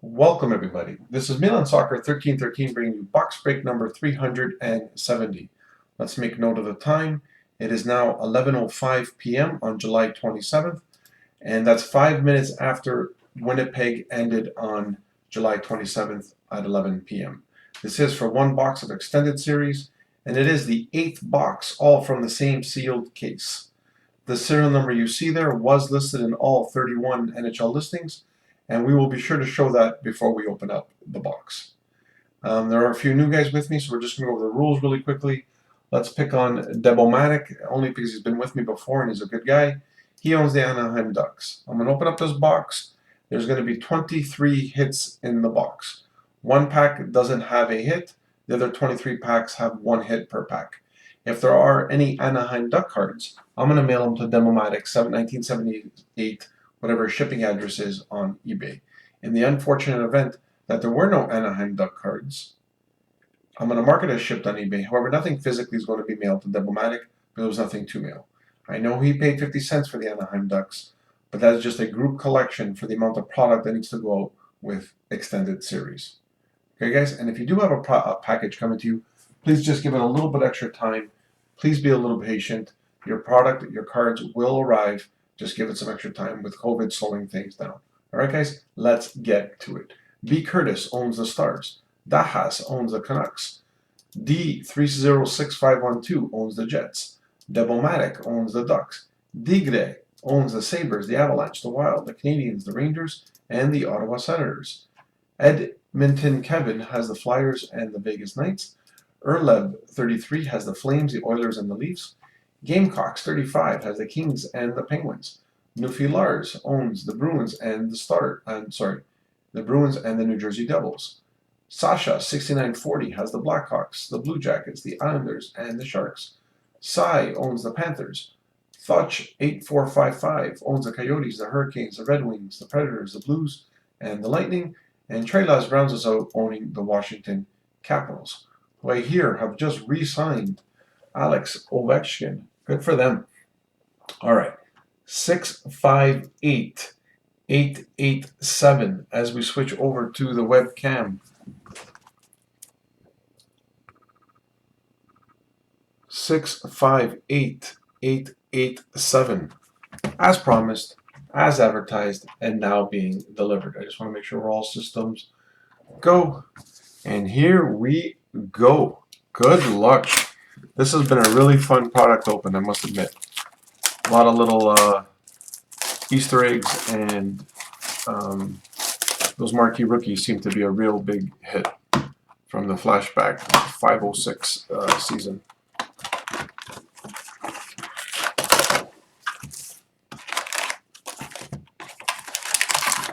Welcome everybody. This is Milansoccer1313 bringing you box break number 370. Let's make note of the time. It is now 11:05 p.m. on July 27th, and that's 5 minutes after Winnipeg ended on July 27th at 11 p.m. This is for one box of extended series, and it is the 8th box, all from the same sealed case. The serial number you see there was listed in all 31 NHL listings, and we will be sure to show that before we open up the box. There are a few new guys with me, so we're just going to go over the rules really quickly. Let's pick on Debomatic, only because he's been with me before and he's a good guy. He owns the Anaheim Ducks. I'm going to open up this box. There's going to be 23 hits in the box. One pack doesn't have a hit. The other 23 packs have one hit per pack. If there are any Anaheim Duck cards, I'm going to mail them to Debomatic 1978, whatever shipping address is on eBay. In the unfortunate event that there were no Anaheim Duck cards, I'm going to mark it as shipped on eBay. However, nothing physically is going to be mailed to Debomatic, but there was nothing to mail. I know he paid 50 cents for the Anaheim Ducks, but that is just a group collection for the amount of product that needs to go out with extended series. Okay, guys, and if you do have a package coming to you, please just give it a little bit extra time. Please be a little patient. Your product, your cards will arrive. Just give it some extra time with COVID slowing things down. All right, guys, let's get to it. B. Curtis owns the Stars. Dahas owns the Canucks. D306512 owns the Jets. Debomatic owns the Ducks. Digre owns the Sabres, the Avalanche, the Wild, the Canadiens, the Rangers, and the Ottawa Senators. Edmonton Kevin has the Flyers and the Vegas Knights. Erleb33 has the Flames, the Oilers, and the Leafs. Gamecocks 35 has the Kings and the Penguins. Newfie Lars owns the Bruins and the Bruins and the New Jersey Devils. Sasha 6940 has the Blackhawks, the Blue Jackets, the Islanders, and the Sharks. Cy owns the Panthers. Thotch 8455 owns the Coyotes, the Hurricanes, the Red Wings, the Predators, the Blues, and the Lightning. And Trelas rounds us out owning the Washington Capitals, who I hear have just re-signed Alex Ovechkin. Good for them. All right. 658887 as we switch over to the webcam. 658887. As promised, as advertised, and now being delivered. I just want to make sure we're all systems go. And here we go. Good luck. This has been a really fun product open, I must admit. A lot of little Easter eggs, and those marquee rookies seem to be a real big hit from the flashback 506 season.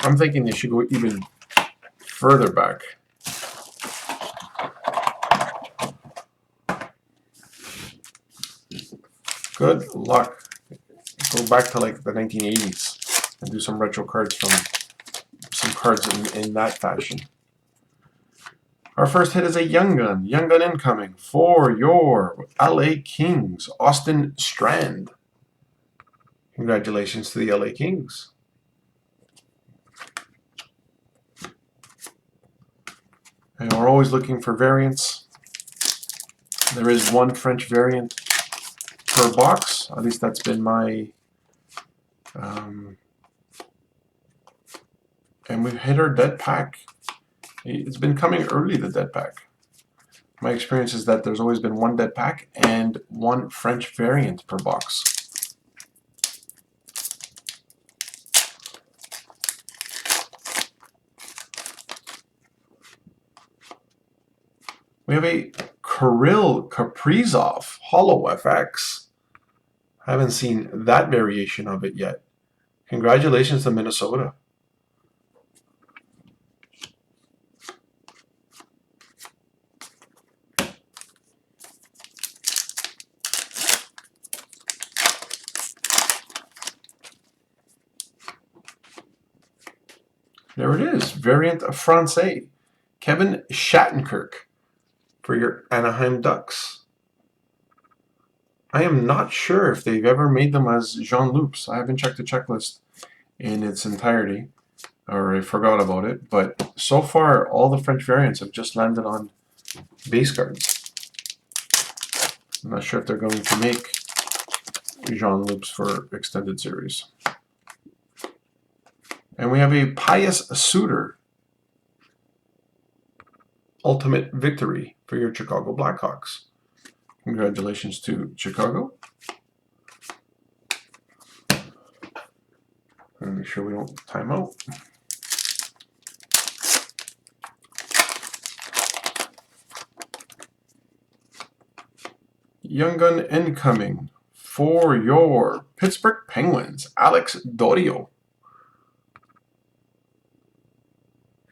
I'm thinking you should go even further back. Good luck. Go back to like the 1980s and do some retro cards from some cards in that fashion. Our first hit is a Young Gun incoming for your LA Kings, Austin Strand. Congratulations to the LA Kings. And we're always looking for variants. There is one French variant per box. At least that's been my and we've hit our dead pack. It's been coming early, the dead pack. My experience is that there's always been one dead pack and one French variant per box. We have a Kirill Kaprizov Holo FX. I haven't seen that variation of it yet. Congratulations to Minnesota. There it is, variant Francais. Kevin Shattenkirk for your Anaheim Ducks. I am not sure if they've ever made them as Jean Loops. I haven't checked the checklist in its entirety. or I forgot about it, but so far all the French variants have just landed on base cards. I'm not sure if they're going to make Jean-Lupes for extended series. And we have a Pius Suter Ultimate Victory for your Chicago Blackhawks. Congratulations to Chicago. And make sure we don't time out. Young Gun incoming for your Pittsburgh Penguins, Alex Dorio.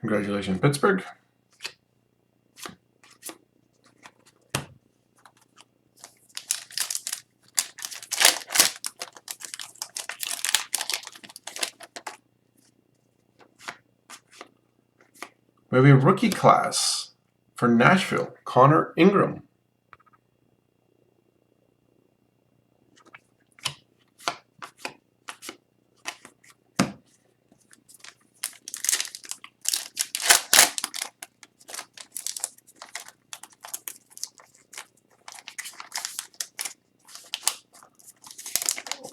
Congratulations, Pittsburgh. We have a rookie class for Nashville, Connor Ingram.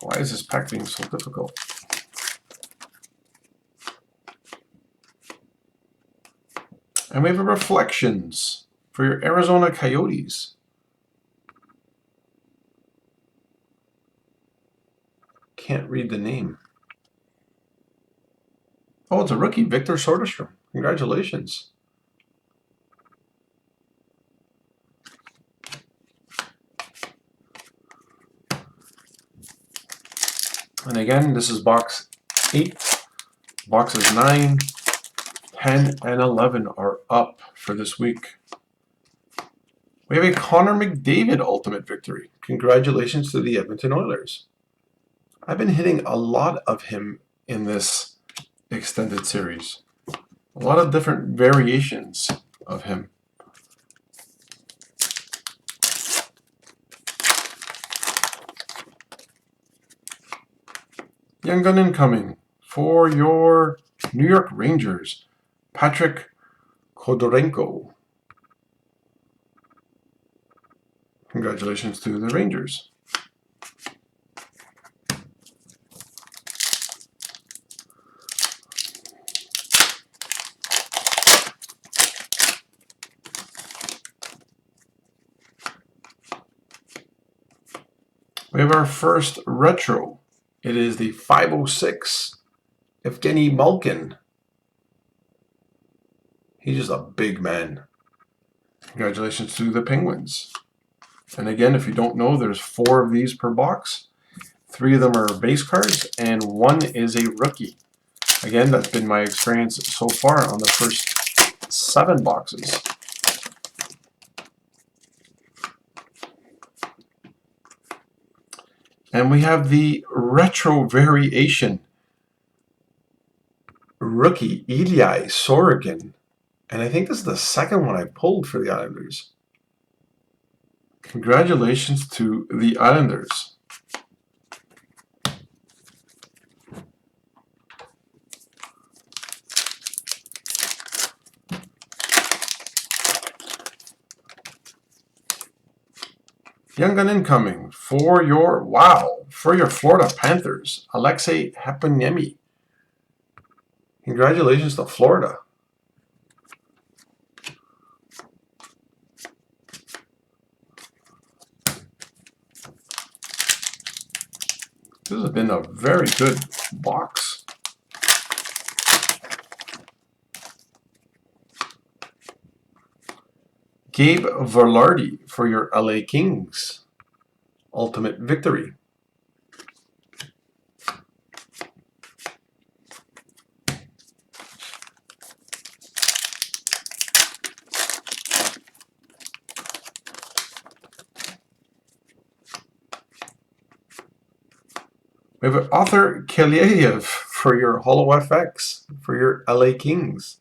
Why is this pack being so difficult? And we have a Reflections for your Arizona Coyotes. Can't read the name. Oh, it's a rookie, Victor Soderstrom. Congratulations. And again, this is box 8. Boxes 9, 10, and 11 are up for this week. We have a Connor McDavid Ultimate Victory. Congratulations to the Edmonton Oilers. I've been hitting a lot of him in this extended series. A lot of different variations of him. Young Gun incoming for your New York Rangers, Patrick Khodorenko. Congratulations to the Rangers. We have our first retro. It is the 506 Evgeny Malkin. He's just a big man. Congratulations to the Penguins. And again, if you don't know, there's 4 of these per box. 3 of them are base cards, and 1 is a rookie. Again, that's been my experience so far on the first 7 boxes. And we have the retro variation rookie, Ilya Sorokin. And I think this is the second one I pulled for the Islanders. Congratulations to the Islanders. Young Gun incoming for your, for your Florida Panthers, Alexei Heponiemi. Congratulations to Florida. This has been a very good box. Gabe Velarde for your LA Kings, Ultimate Victory. We have Arthur Kaliev for your Holo FX for your LA Kings.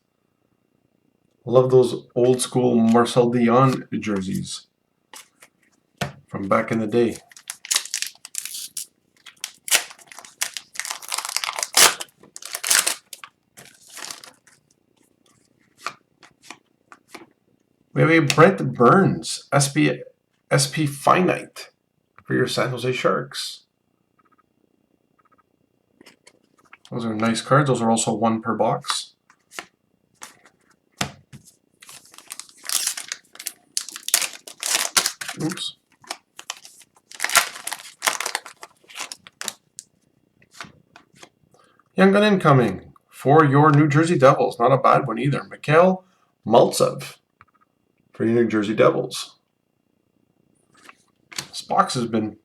Love those old school Marcel Dion jerseys from back in the day. We have a Brent Burns SP Finite for your San Jose Sharks. Those are nice cards. Those are also 1 per box. Oops. Young gun incoming for your New Jersey Devils. Not a bad one either. Mikhail Maltsev for your New Jersey Devils. This box has been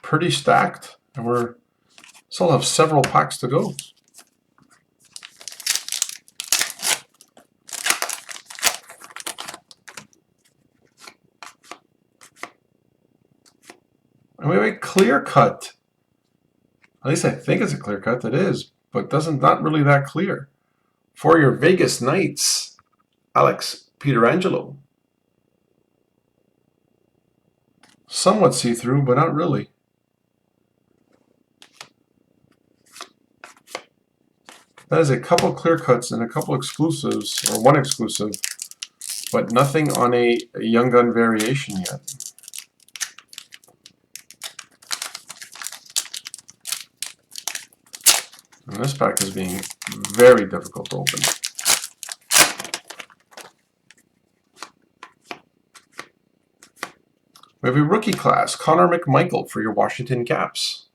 pretty stacked, and we're still have several packs to go. And we have a clear cut. At least I think it's a clear cut. It is, but not really that clear. For your Vegas Knights, Alex Pietrangelo. Somewhat see-through, but not really. That is a couple clear cuts and a couple exclusives, or 1 exclusive, but nothing on a Young Gun variation yet. And this pack is being very difficult to open. We have a rookie class, Connor McMichael for your Washington Caps.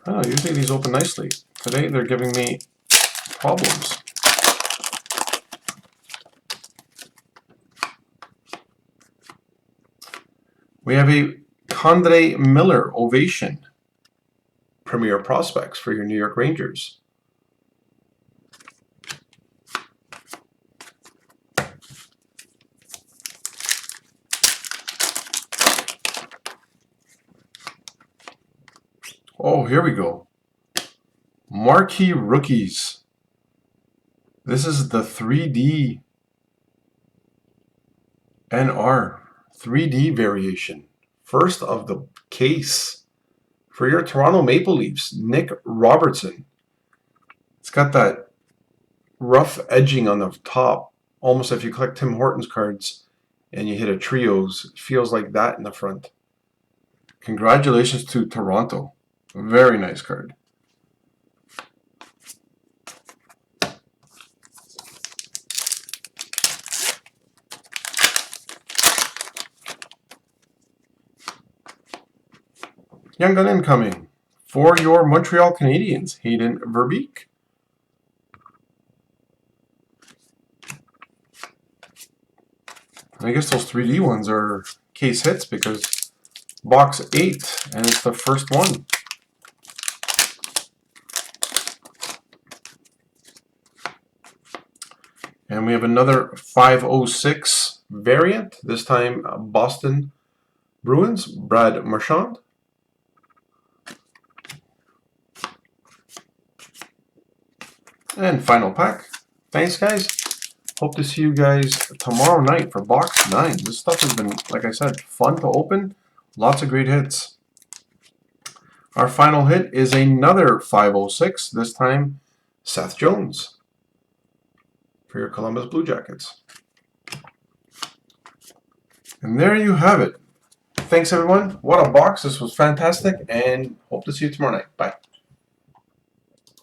Oh, usually these open nicely. Today they're giving me problems. We have a Condre Miller Ovation Premier Prospects for your New York Rangers. Oh, here we go. Marquee Rookies. This is the 3D NR 3D variation. First of the case for your Toronto Maple Leafs, Nick Robertson. It's got that rough edging on the top, almost if you collect Tim Hortons cards and you hit a trios. It feels like that in the front. Congratulations to Toronto. Very nice card. Young gun incoming for your Montreal Canadiens, Hayden Verbeek. I guess those 3D ones are case hits because box 8 and it's the first one. And we have another 506 variant, this time Boston Bruins, Brad Marchand. And final pack. Thanks, guys. Hope to see you guys tomorrow night for box 9. This stuff has been, like I said, fun to open. Lots of great hits. Our final hit is another 506, this time Seth Jones for your Columbus Blue Jackets. And there you have it. Thanks, everyone. What a box. This was fantastic, and hope to see you tomorrow night. Bye.